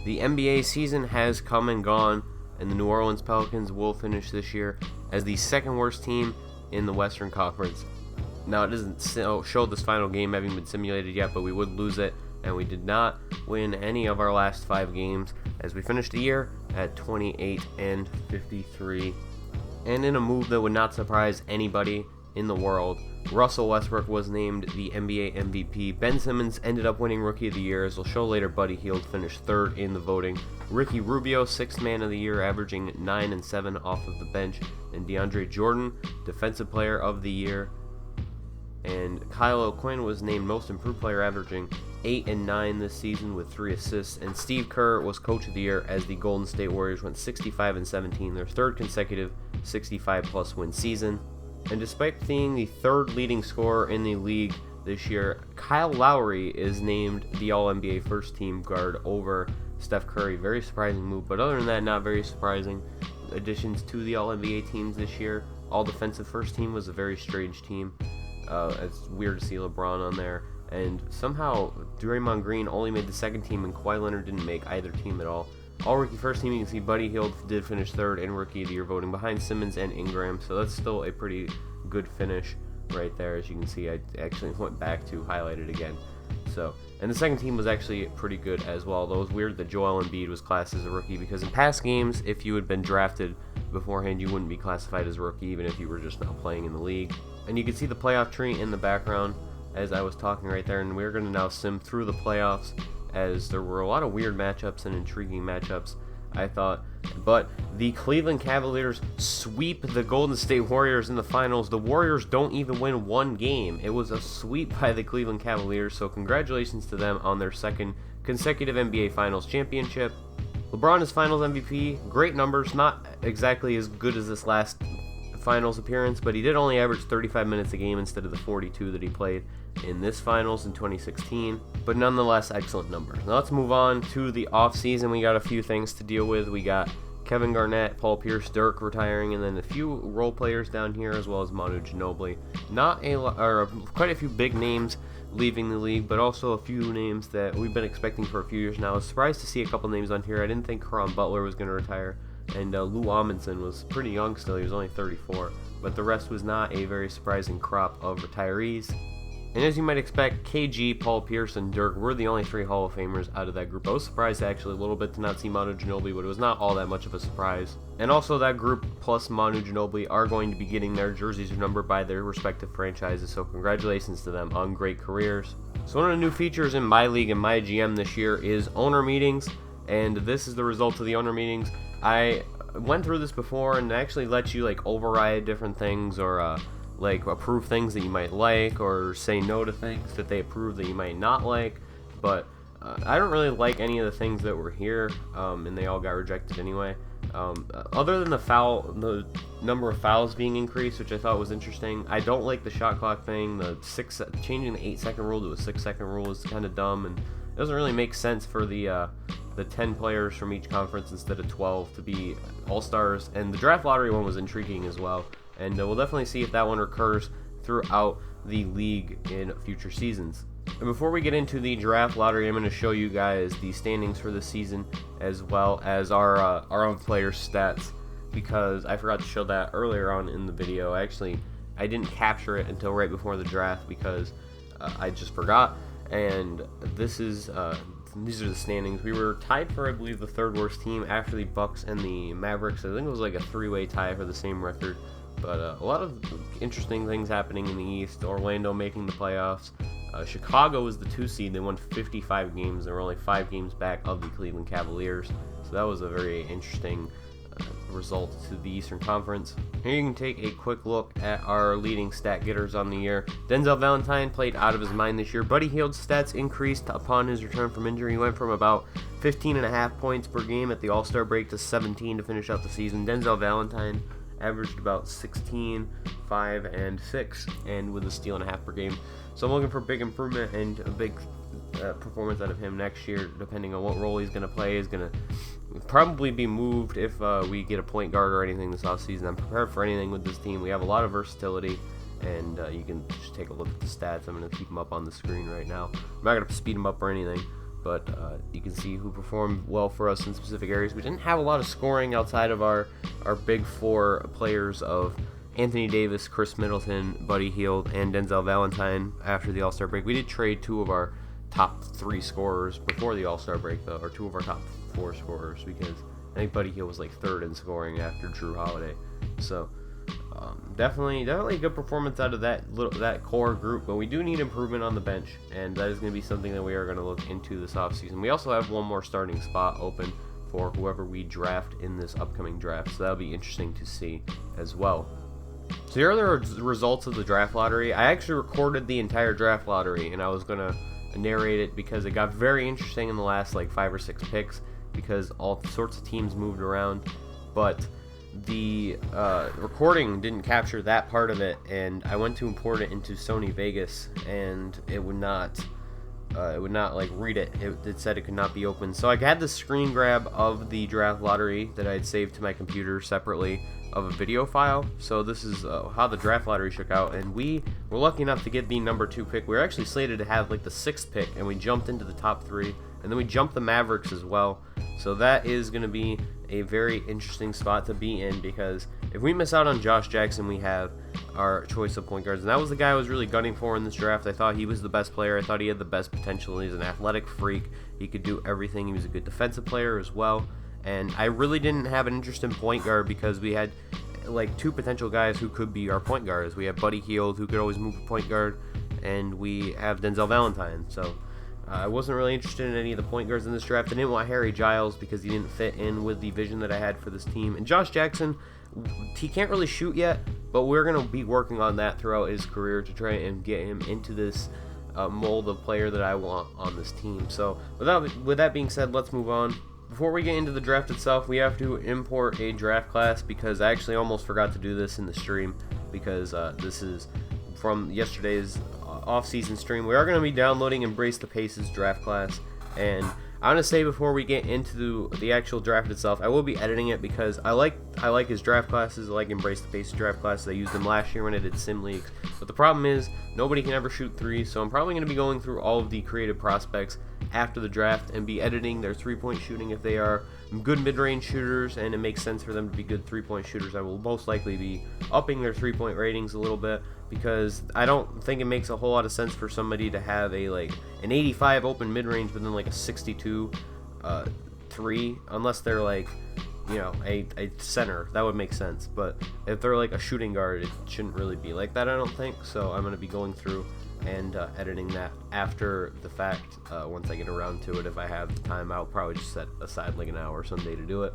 The NBA season has come and gone, and the New Orleans Pelicans will finish this year as the second worst team in the Western Conference. Now, it doesn't show this final game having been simulated yet, but we would lose it, and we did not win any of our last 5 games as we finished the year at 28-53. And in a move that would not surprise anybody in the world, Russell Westbrook was named the NBA MVP. Ben Simmons ended up winning Rookie of the Year. As we'll show later, Buddy Hield finished 3rd in the voting. Ricky Rubio, 6th Man of the Year, averaging 9 and 7 off of the bench. And DeAndre Jordan, Defensive Player of the Year. And Kyle O'Quinn was named Most Improved Player, averaging 8 and 9 this season with 3 assists. And Steve Kerr was Coach of the Year as the Golden State Warriors went 65 and 17, their 3rd consecutive 65-plus win season. And despite being the 3rd leading scorer in the league this year, Kyle Lowry is named the All-NBA First Team guard over Steph Curry. Very surprising move, but other than that, not very surprising. Additions to the All-NBA teams this year. All-Defensive First Team was a very strange team. It's weird to see LeBron on there. And somehow, Draymond Green only made the 2nd team, and Kawhi Leonard didn't make either team at all. All-Rookie First Team, you can see Buddy Hield did finish 3rd in Rookie of the Year voting behind Simmons and Ingram, so that's still a pretty good finish right there. As you can see, I actually went back to highlight it again. So, and the 2nd team was actually pretty good as well, though it was weird that Joel Embiid was classed as a rookie, because in past games, if you had been drafted beforehand, you wouldn't be classified as a rookie, even if you were just now playing in the league. And you can see the playoff tree in the background as I was talking right there, and we're going to now sim through the playoffs, as there were a lot of weird matchups and intriguing matchups, I thought. But the Cleveland Cavaliers sweep the Golden State Warriors in the finals. The Warriors don't even win one game. It was a sweep by the Cleveland Cavaliers, so congratulations to them on their 2nd consecutive NBA Finals championship. LeBron is Finals MVP. Great numbers, not exactly as good as this last Finals appearance, but he did only average 35 minutes a game instead of the 42 that he played in this Finals in 2016, but nonetheless excellent numbers. Now let's move on to the offseason. We got a few things to deal with. We got Kevin Garnett, Paul Pierce, Dirk retiring, and then a few role players down here, as well as Manu Ginobili. Quite a few big names leaving the league, but also a few names that we've been expecting for a few years now. I was surprised to see a couple names on here. I didn't think Caron Butler was going to retire, and Lou Amundsen was pretty young still. He was only 34, but the rest was not a very surprising crop of retirees. And as you might expect, KG, Paul Pierce, and Dirk were the only 3 Hall of Famers out of that group. I was surprised actually a little bit to not see Manu Ginobili, but it was not all that much of a surprise. And also that group plus Manu Ginobili are going to be getting their jerseys numbered by their respective franchises, so congratulations to them on great careers. So one of the new features in MyLeague and MyGM this year is owner meetings, and this is the result of the owner meetings. I went through this before, and it actually lets you override different things, or approve things that you might like, or say no to things that they approve that you might not like. But I don't really like any of the things that were here, and they all got rejected anyway. Other than the number of fouls being increased, which I thought was interesting. I don't like the shot clock thing. Changing the 8-second rule to a 6-second rule is kind of dumb, and it doesn't really make sense for the 10 players from each conference instead of 12 to be all-stars. And the draft lottery one was intriguing as well, and we'll definitely see if that one recurs throughout the league in future seasons. And before we get into the draft lottery, I'm going to show you guys the standings for this season, as well as our own players' stats, because I forgot to show that earlier on in the video. I didn't capture it until right before the draft because I just forgot. And these are the standings. We were tied for, I believe, the 3rd worst team after the Bucks and the Mavericks. I think it was like a 3-way tie for the same record. But a lot of interesting things happening in the East. Orlando making the playoffs. Chicago was the 2 seed. They won 55 games. They were only 5 games back of the Cleveland Cavaliers. So that was a very interesting result to the Eastern Conference. Here you can take a quick look at our leading stat getters on the year. Denzel Valentine played out of his mind this year. Buddy Hield's stats increased upon his return from injury. He went from about 15.5 points per game at the All-Star break to 17 to finish out the season. Denzel Valentine averaged about 16, 5, and 6, and with a steal and a half per game. So I'm looking for big improvement and a big performance out of him next year, depending on what role he's going to play. He's going to probably be moved if we get a point guard or anything this offseason. I'm prepared for anything with this team. We have a lot of versatility, and you can just take a look at the stats. I'm going to keep them up on the screen right now. I'm not going to speed them up or anything, but you can see who performed well for us in specific areas. We didn't have a lot of scoring outside of our big four players of Anthony Davis, Chris Middleton, Buddy Hield, and Denzel Valentine after the All-Star break. We did trade two of our top 3 scorers before the All-Star break, though, or 2 of our top 4 scorers, because I think Buddy Hield was like 3rd in scoring after Drew Holiday. So definitely a good performance out of that core group, but we do need improvement on the bench, and that is going to be something that we are going to look into this offseason. We also have one more starting spot open for whoever we draft in this upcoming draft, so that'll be interesting to see as well. So here are the results of the draft lottery. I actually recorded the entire draft lottery, and I was going to narrate it because it got very interesting in the last like 5 or 6 picks, because all sorts of teams moved around, but the recording didn't capture that part of it, and I went to import it into Sony Vegas, and it would not like read it. It said it could not be opened. So I had the screen grab of the draft lottery that I had saved to my computer separately of a video file. So this is how the draft lottery shook out, and we were lucky enough to get the number 2 pick. We were actually slated to have like the 6th pick, and we jumped into the top 3, and then we jumped the Mavericks as well. So that is going to be a very interesting spot to be in, because if we miss out on Josh Jackson, we have our choice of point guards, and that was the guy I was really gunning for in this draft. I thought he was the best player. I thought he had the best potential. He's an athletic freak. He could do everything. He was a good defensive player as well, and I really didn't have an interest in point guard because we had like 2 potential guys who could be our point guards. We have Buddy Hield, who could always move a point guard, and we have Denzel Valentine. So I wasn't really interested in any of the point guards in this draft. I didn't want Harry Giles because he didn't fit in with the vision that I had for this team. And Josh Jackson, he can't really shoot yet, but we're going to be working on that throughout his career to try and get him into this mold of player that I want on this team. So with that being said, let's move on. Before we get into the draft itself, we have to import a draft class, because I actually almost forgot to do this in the stream, because this is from yesterday's off-season stream. We are going to be downloading Embrace the Pace's draft class, and I want to say before we get into the actual draft itself, I will be editing it because I like his draft classes. I like Embrace the Pace's draft classes. I used them last year when I did Sim Leagues, but the problem is nobody can ever shoot threes, so I'm probably going to be going through all of the creative prospects after the draft and be editing their 3-point shooting. If they are good mid-range shooters and it makes sense for them to be good 3-point shooters, I will most likely be upping their 3-point ratings a little bit, because I don't think it makes a whole lot of sense for somebody to have an 85 open mid-range but then like a 62 3, unless they're like, you know, a center. That would make sense, but if they're like a shooting guard, it shouldn't really be like that, I don't think. So I'm going to be going through and editing that after the fact. Once I get around to it, if I have the time, I'll probably just set aside like an hour someday to do it.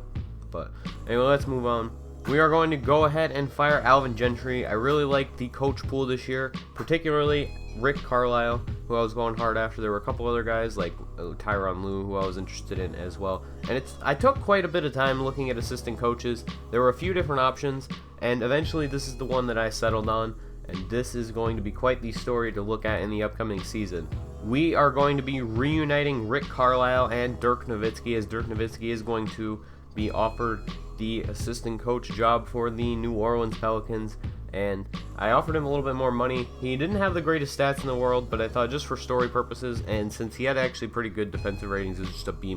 But anyway, let's move on. We are going to go ahead and fire Alvin Gentry. I really like the coach pool this year, particularly Rick Carlisle, who I was going hard after. There were a couple other guys like Tyronn Lue, who I was interested in as well. And I took quite a bit of time looking at assistant coaches. There were a few different options, and eventually this is the one that I settled on. And this is going to be quite the story to look at in the upcoming season. We are going to be reuniting Rick Carlisle and Dirk Nowitzki, as Dirk Nowitzki is going to be offered the assistant coach job for the New Orleans Pelicans, and I offered him a little bit more money. He didn't have the greatest stats in the world, but I thought just for story purposes, and since he had actually pretty good defensive ratings, it was just a B-.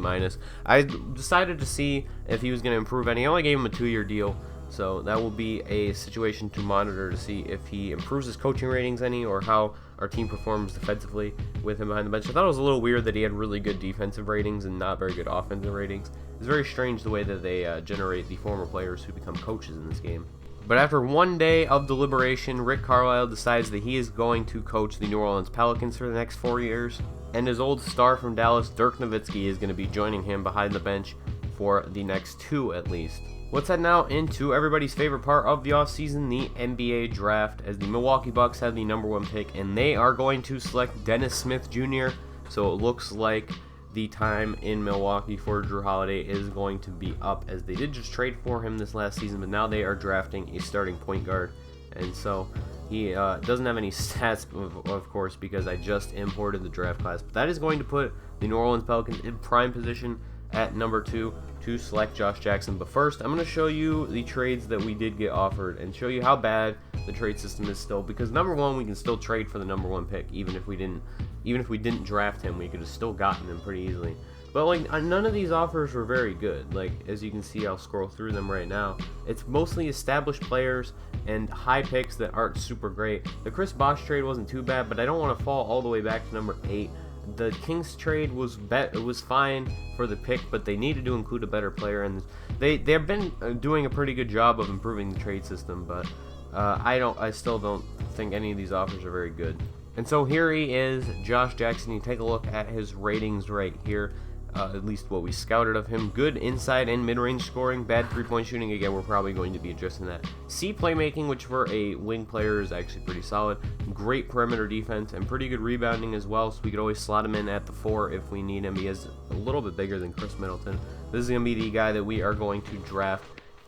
I decided to see if he was going to improve any. I only gave him a 2-year deal, so that will be a situation to monitor to see if he improves his coaching ratings any, or how our team performs defensively with him behind the bench. I thought it was a little weird that he had really good defensive ratings and not very good offensive ratings. It's very strange the way that they generate the former players who become coaches in this game. But after one day of deliberation, Rick Carlisle decides that he is going to coach the New Orleans Pelicans for the next 4 years, and his old star from Dallas, Dirk Nowitzki, is going to be joining him behind the bench for the next 2 at least. Let's head now into everybody's favorite part of the offseason, the NBA draft, as the Milwaukee Bucks have the number 1 pick, and they are going to select Dennis Smith Jr., so it looks like the time in Milwaukee for Drew Holiday is going to be up, as they did just trade for him this last season, but now they are drafting a starting point guard, and so he doesn't have any stats, of course, because I just imported the draft class, but that is going to put the New Orleans Pelicans in prime position at number 2 to select Josh Jackson. But first, I'm going to show you the trades that we did get offered and show you how bad the trade system is still, because number 1, we can still trade for the number 1 pick even if we didn't draft him. We could have still gotten him pretty easily. But like, none of these offers were very good. Like, as you can see, I'll scroll through them right now. It's mostly established players and high picks that aren't super great. The Chris Bosh trade wasn't too bad, but I don't want to fall all the way back to number 8. The Kings trade was fine for the pick, but they needed to include a better player, and they've been doing a pretty good job of improving the trade system. But I still don't think any of these offers are very good. And so here he is, Josh Jackson. You take a look at his ratings right here. At least what we scouted of him. Good inside and mid-range scoring, bad three-point shooting. Again, we're probably going to be addressing that. C playmaking, which for a wing player is actually pretty solid. Great perimeter defense and pretty good rebounding as well, so we could always slot him in at the 4 if we need him. He is a little bit bigger than Chris Middleton. This is going to be the guy that we are going to draft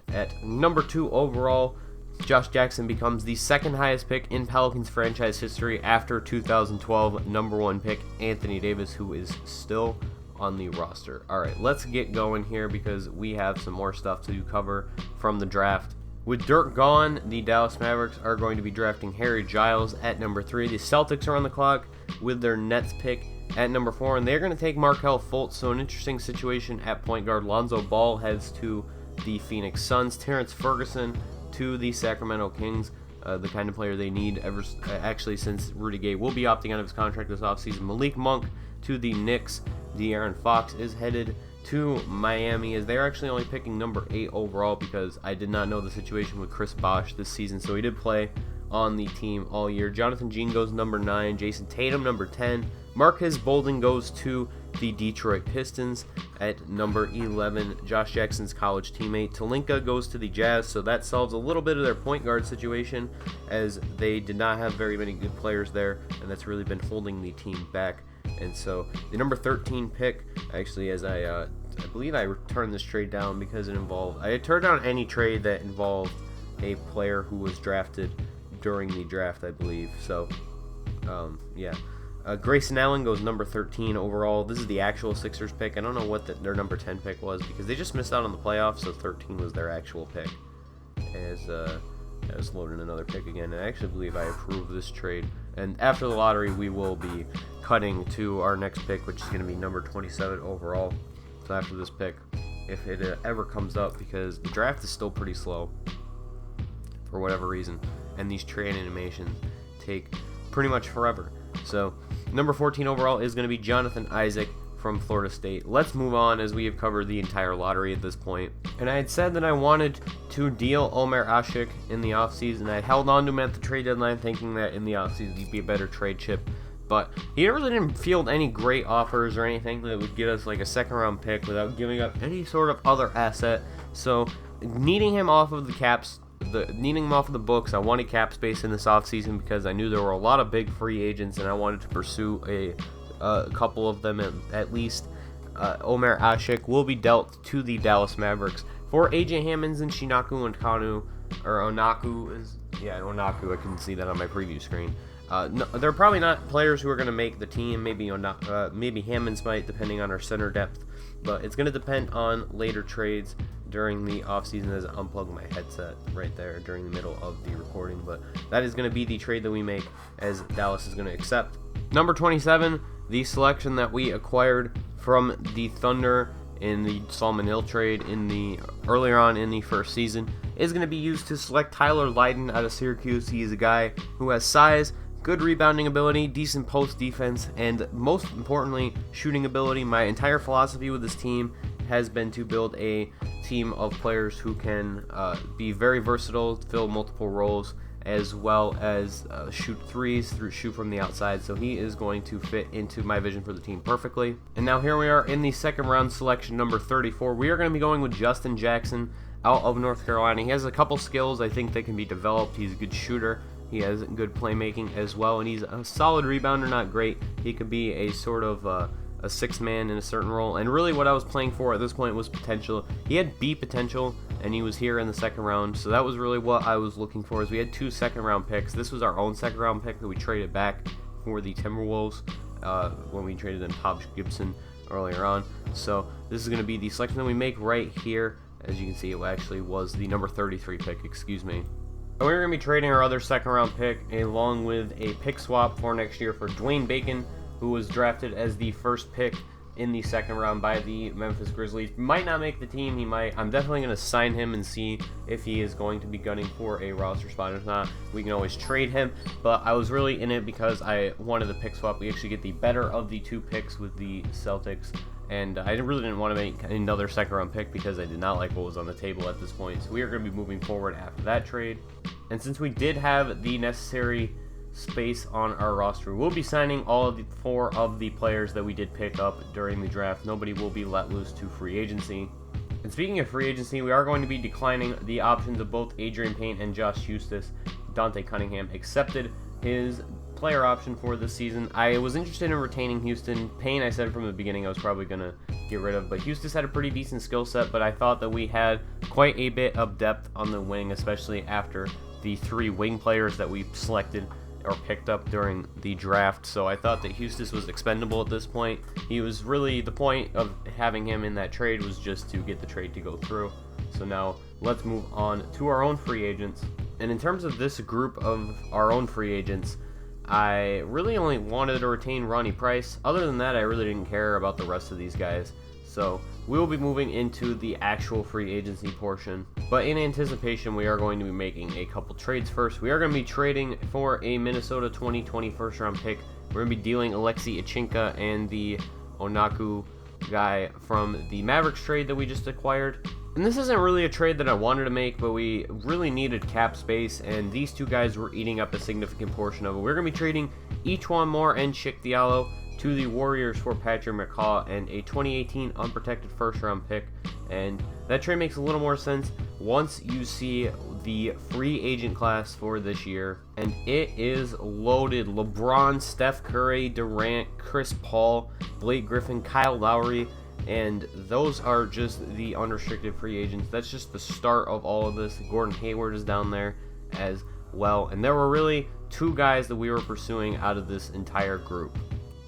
at number 2 overall. Josh Jackson becomes the second highest pick in Pelicans franchise history after 2012 number 1 pick Anthony Davis, who is still on the roster. Alright, let's get going here because we have some more stuff to cover from the draft. With Dirk gone, the Dallas Mavericks are going to be drafting Harry Giles at number 3. The Celtics are on the clock with their Nets pick at number 4, and they're going to take Markelle Fultz. So an interesting situation at point guard. Lonzo Ball heads to the Phoenix Suns. Terrence Ferguson to the Sacramento Kings. The kind of player they need actually since Rudy Gay will be opting out of his contract this offseason. Malik Monk to the Knicks. De'Aaron Fox is headed to Miami, as they're actually only picking number 8 overall because I did not know the situation with Chris Bosh this season, so he did play on the team all year. Jonathan Jean goes number 9, Jason Tatum number 10, Marcus Bolden goes to the Detroit Pistons at number 11. Josh Jackson's college teammate Talinka goes to the Jazz, so that solves a little bit of their point guard situation, as they did not have very many good players there, and that's really been holding the team back. And so the number 13 pick, actually, as I believe I turned this trade down because I turned down any trade that involved a player who was drafted during the draft, I believe. So, yeah. Grayson Allen goes number 13 overall. This is the actual Sixers pick. I don't know what their number 10 pick was because they just missed out on the playoffs, so 13 was their actual pick. As I was loading another pick again, and I actually believe I approved this trade. And after the lottery, we will be cutting to our next pick, which is going to be number 27 overall. So after this pick, if it ever comes up, because the draft is still pretty slow for whatever reason, and these trade animations take pretty much forever. So number 14 overall is going to be Jonathan Isaac from Florida State. Let's move on, as we have covered the entire lottery at this point. And I had said that I wanted to deal Omer Asik in the offseason. I held on to him at the trade deadline, thinking that in the offseason he'd be a better trade chip. But he really didn't field any great offers or anything that would get us like a second round pick without giving up any sort of other asset. So needing him off of the books, I wanted cap space in this offseason because I knew there were a lot of big free agents and I wanted to pursue a couple of them at least. Omer Asik will be dealt to the Dallas Mavericks for AJ Hammonds and Shinaku Onaku, or Onaku is, yeah, Onaku, I can see that on my preview screen. No, they're probably not players who are going to make the team. Maybe Hammonds might, depending on our center depth, but it's going to depend on later trades during the offseason, as I unplug my headset right there during the middle of the recording. But that is going to be the trade that we make, as Dallas is going to accept. Number 27, the selection that we acquired from the Thunder in the Solomon Hill trade earlier on in the first season, is going to be used to select Tyler Lydon out of Syracuse. He is a guy who has size, good rebounding ability, decent post defense, and most importantly, shooting ability. My entire philosophy with this team has been to build a team of players who can be very versatile, fill multiple roles, as well as shoot threes, shoot from the outside. So he is going to fit into my vision for the team perfectly. And now here we are in the second round selection, number 34. We are going to be going with Justin Jackson out of North Carolina. He has a couple skills I think that can be developed. He's a good shooter. He has good playmaking as well, and he's a solid rebounder, not great. He could be a sort of a sixth man in a certain role, and really what I was playing for at this point was potential. He had B potential, and he was here in the second round, so that was really what I was looking for. Is we had 2 second round picks. This was our own second round pick that we traded back for the Timberwolves when we traded them Taj Gibson earlier on. So this is going to be the selection that we make right here. As you can see, it actually was the number 33 pick, excuse me. And we're going to be trading our other second round pick along with a pick swap for next year for Dwayne Bacon, who was drafted as the first pick in the second round by the Memphis Grizzlies. Might not make the team. He might. I'm definitely going to sign him and see if he is going to be gunning for a roster spot. If not, we can always trade him. But I was really in it because I wanted the pick swap. We actually get the better of the 2 picks with the Celtics. And I really didn't want to make another second round pick because I did not like what was on the table at this point. So we are going to be moving forward after that trade. And since we did have the necessary space on our roster, we'll be signing all of the 4 of the players that we did pick up during the draft. Nobody will be let loose to free agency. And speaking of free agency, we are going to be declining the options of both Adrian Payne and Josh Huestis. Dante Cunningham accepted his player option for this season. I was interested in retaining Houston. Payne, I said from the beginning I was probably going to get rid of, but Huestis had a pretty decent skill set, but I thought that we had quite a bit of depth on the wing, especially after the 3 wing players that we selected or picked up during the draft. So I thought that Huestis was expendable at this point. He was really, the point of having him in that trade was just to get the trade to go through. So now let's move on to our own free agents. And in terms of this group of our own free agents, I really only wanted to retain Ronnie Price. Other than that, I really didn't care about the rest of these guys. So we will be moving into the actual free agency portion. But in anticipation, we are going to be making a couple trades first. We are going to be trading for a Minnesota 2020 first round pick. We're going to be dealing Alexei Achinka and the Onaku guy from the Mavericks trade that we just acquired. And this isn't really a trade that I wanted to make, but we really needed cap space, and these 2 guys were eating up a significant portion of it. We're going to be trading E'Twaun Moore and Chick Diallo to the Warriors for Patrick McCaw and a 2018 unprotected first-round pick. And that trade makes a little more sense once you see the free agent class for this year. And it is loaded. LeBron, Steph Curry, Durant, Chris Paul, Blake Griffin, Kyle Lowry. And those are just the unrestricted free agents. That's just the start of all of this. Gordon Hayward is down there as well. And there were really 2 guys that we were pursuing out of this entire group.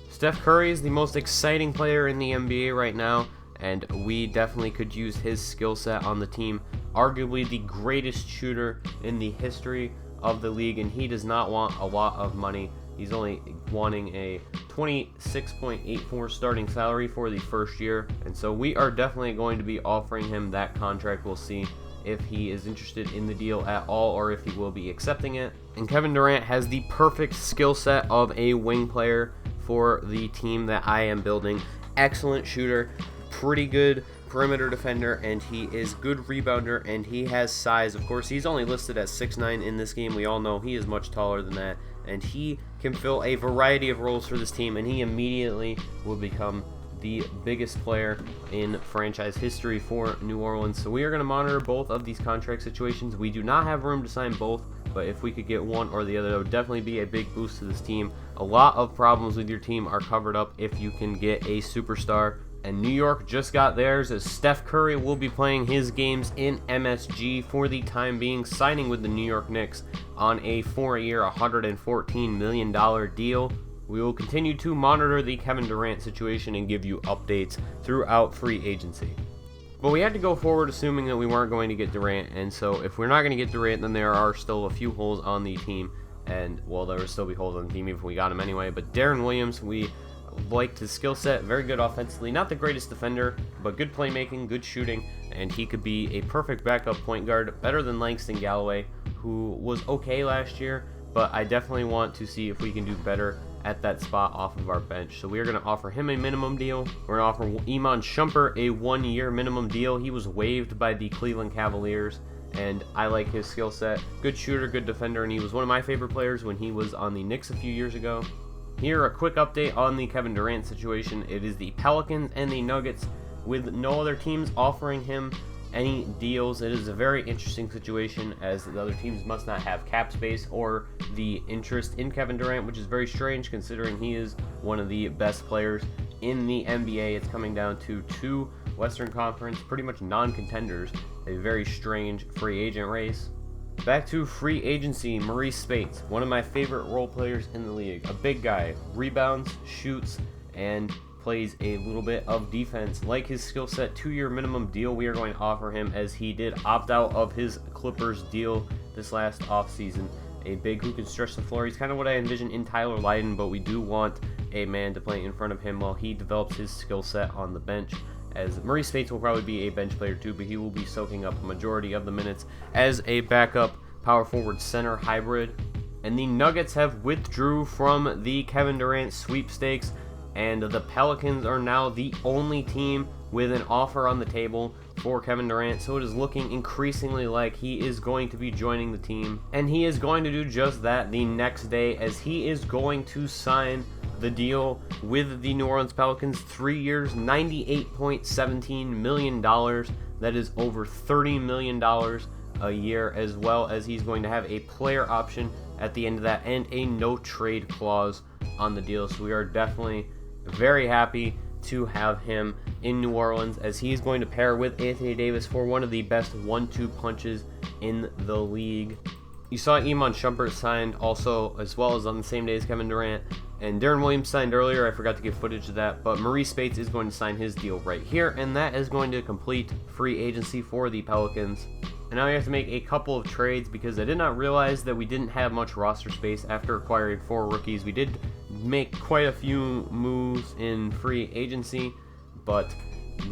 Steph Curry is the most exciting player in the NBA right now, and we definitely could use his skill set on the team. Arguably the greatest shooter in the history of the league, and he does not want a lot of money. He's only wanting a $26.84 starting salary for the first year, and so we are definitely going to be offering him that contract. We'll see if he is interested in the deal at all or if he will be accepting it. And Kevin Durant has the perfect skill set of a wing player for the team that I am building. Excellent shooter, pretty good perimeter defender, and he is good rebounder, and he has size. Of course, he's only listed at 6'9" in this game. We all know he is much taller than that, and he can fill a variety of roles for this team, and he immediately will become the biggest player in franchise history for New Orleans. So we are going to monitor both of these contract situations. We do not have room to sign both, but if we could get one or the other, that would definitely be a big boost to this team. A lot of problems with your team are covered up if you can get a superstar, and New York just got theirs, as Steph Curry will be playing his games in MSG for the time being, signing with the New York Knicks on a 4-year, $114 million deal. We will continue to monitor the Kevin Durant situation and give you updates throughout free agency. But we had to go forward assuming that we weren't going to get Durant, and so if we're not going to get Durant, then there are still a few holes on the team, and well, there will still be holes on the team even if we got him anyway. But Darren Williams, we liked his skill set, very good offensively, not the greatest defender, but good playmaking, good shooting, and he could be a perfect backup point guard, better than Langston Galloway, who was okay last year, but I definitely want to see if we can do better at that spot off of our bench. So we are going to offer him a minimum deal. We're going to offer Iman Shumpert a 1-year minimum deal. He was waived by the Cleveland Cavaliers, and I like his skill set. Good shooter, good defender, and he was one of my favorite players when he was on the Knicks a few years ago. Here, a quick update on the Kevin Durant situation. It is the Pelicans and the Nuggets, with no other teams offering him any deals. It is a very interesting situation, as the other teams must not have cap space or the interest in Kevin Durant, which is very strange considering he is one of the best players in the NBA. It's coming down to 2 Western Conference, pretty much non-contenders, a very strange free agent race. Back to free agency, Maurice Spates, one of my favorite role players in the league. A big guy, rebounds, shoots, and plays a little bit of defense. Like his skill set, 2-year minimum deal we are going to offer him, as he did opt out of his Clippers deal this last offseason. A big who can stretch the floor. He's kind of what I envision in Tyler Lydon, but we do want a man to play in front of him while he develops his skill set on the bench, as Maurice Spates will probably be a bench player too, but he will be soaking up a majority of the minutes as a backup power forward center hybrid. And the Nuggets have withdrew from the Kevin Durant sweepstakes, and the Pelicans are now the only team with an offer on the table for Kevin Durant. So it is looking increasingly like he is going to be joining the team, and he is going to do just that the next day, as he is going to sign the deal with the New Orleans Pelicans. 3 years, $98.17 million. That is over $30 million a year, as well as he's going to have a player option at the end of that and a no trade clause on the deal. So we are definitely very happy to have him in New Orleans, as he's going to pair with Anthony Davis for one of the best 1-2 punches in the league. You saw Iman Shumpert signed also, as well as on the same day as Kevin Durant, and Darren Williams signed earlier. I forgot to give footage of that, but Maurice Spates is going to sign his deal right here, and that is going to complete free agency for the Pelicans. And now we have to make a couple of trades, because I did not realize that we didn't have much roster space after acquiring 4 rookies. We did make quite a few moves in free agency, but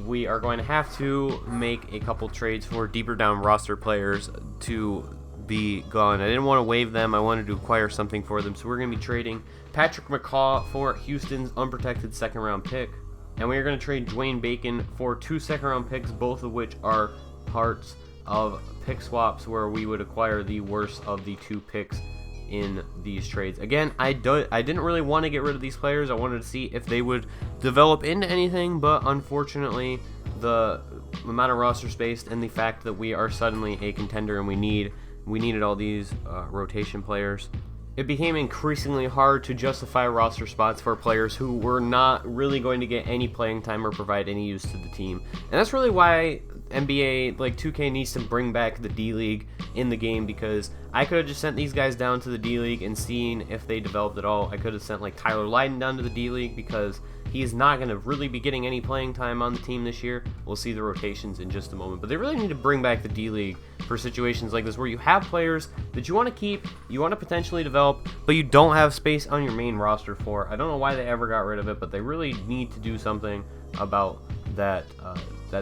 we are going to have to make a couple trades for deeper down roster players to be gone. I didn't want to waive them. I wanted to acquire something for them. So we're going to be trading Patrick McCaw for Houston's unprotected second-round pick. And we are going to trade Dwayne Bacon for 2 second-round picks, both of which are parts of pick swaps where we would acquire the worst of the 2 picks in these trades. Again, I didn't really want to get rid of these players. I wanted to see if they would develop into anything, but unfortunately the amount of roster space and the fact that we are suddenly a contender and we needed all these rotation players, it became increasingly hard to justify roster spots for players who were not really going to get any playing time or provide any use to the team. And that's really why NBA, like 2K, needs to bring back the D-League in the game, because I could have just sent these guys down to the D-League and seen if they developed at all. I could have sent like Tyler Lydon down to the D-League, because he is not going to really be getting any playing time on the team this year. We'll see the rotations in just a moment, but they really need to bring back the D-League for situations like this, where you have players that you want to keep, you want to potentially develop, but you don't have space on your main roster for. I don't know why they ever got rid of it, but they really need to do something about that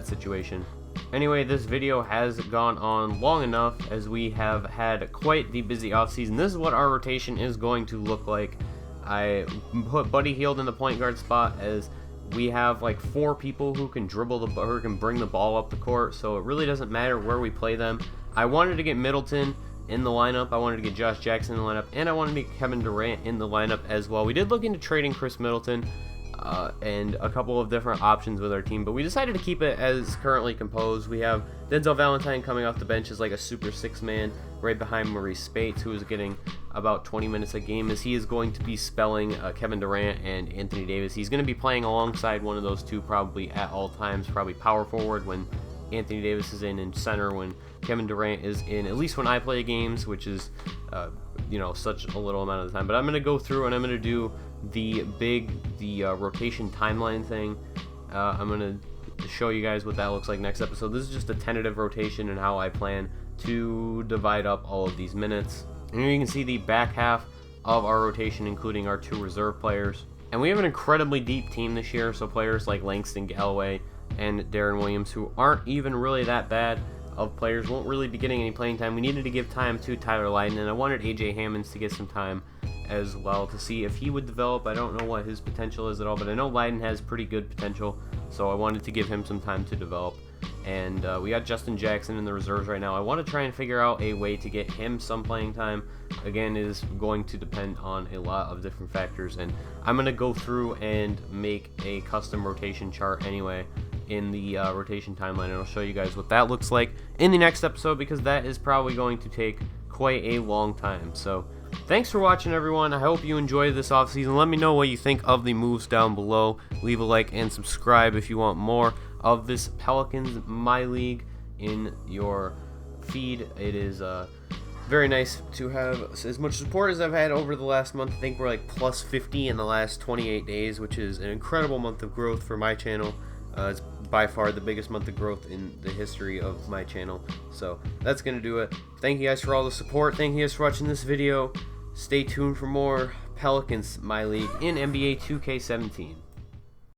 situation. Anyway, this video has gone on long enough, as we have had quite the busy offseason. This is what our rotation is going to look like. I put Buddy Hield in the point guard spot, as we have like 4 people who can who can bring the ball up the court, so it really doesn't matter where we play them. I wanted to get Middleton in the lineup, I wanted to get Josh Jackson in the lineup, and I wanted to get Kevin Durant in the lineup as well. We did look into trading Chris Middleton and a couple of different options with our team, but we decided to keep it as currently composed. We have Denzel Valentine coming off the bench as like a super 6-man right behind Maurice Spates, who is getting about 20 minutes a game, as he is going to be spelling Kevin Durant and Anthony Davis. He's going to be playing alongside one of those two probably at all times, probably power forward when Anthony Davis is in, and center when Kevin Durant is in, at least when I play games, which is such a little amount of the time. But I'm going to go through and I'm going to do the rotation timeline thing. I'm going to show you guys what that looks like next episode. This is just a tentative rotation and how I plan to divide up all of these minutes. And here you can see the back half of our rotation, including our 2 reserve players. And we have an incredibly deep team this year, so players like Langston Galloway and Darren Williams, who aren't even really that bad of players, won't really be getting any playing time. We needed to give time to Tyler Lydon, and I wanted AJ Hammonds to get some time as well to see if he would develop. I don't know what his potential is at all, but I know Lydon has pretty good potential, so I wanted to give him some time to develop. And we got Justin Jackson in the reserves right now. I want to try and figure out a way to get him some playing time. Again, it is going to depend on a lot of different factors, and I'm going to go through and make a custom rotation chart anyway in the rotation timeline, and I'll show you guys what that looks like in the next episode, because that is probably going to take quite a long time. So thanks for watching, everyone. I hope you enjoyed this offseason. Let me know what you think of the moves down below. Leave a like and subscribe if you want more of this Pelicans MyLeague in your feed. It is very nice to have as much support as I've had over the last month. I think we're like plus 50 in the last 28 days, which is an incredible month of growth for my channel. It's by far the biggest month of growth in the history of my channel. So that's going to do it. Thank you guys for all the support. Thank you guys for watching this video. Stay tuned for more Pelicans My League in NBA 2K17.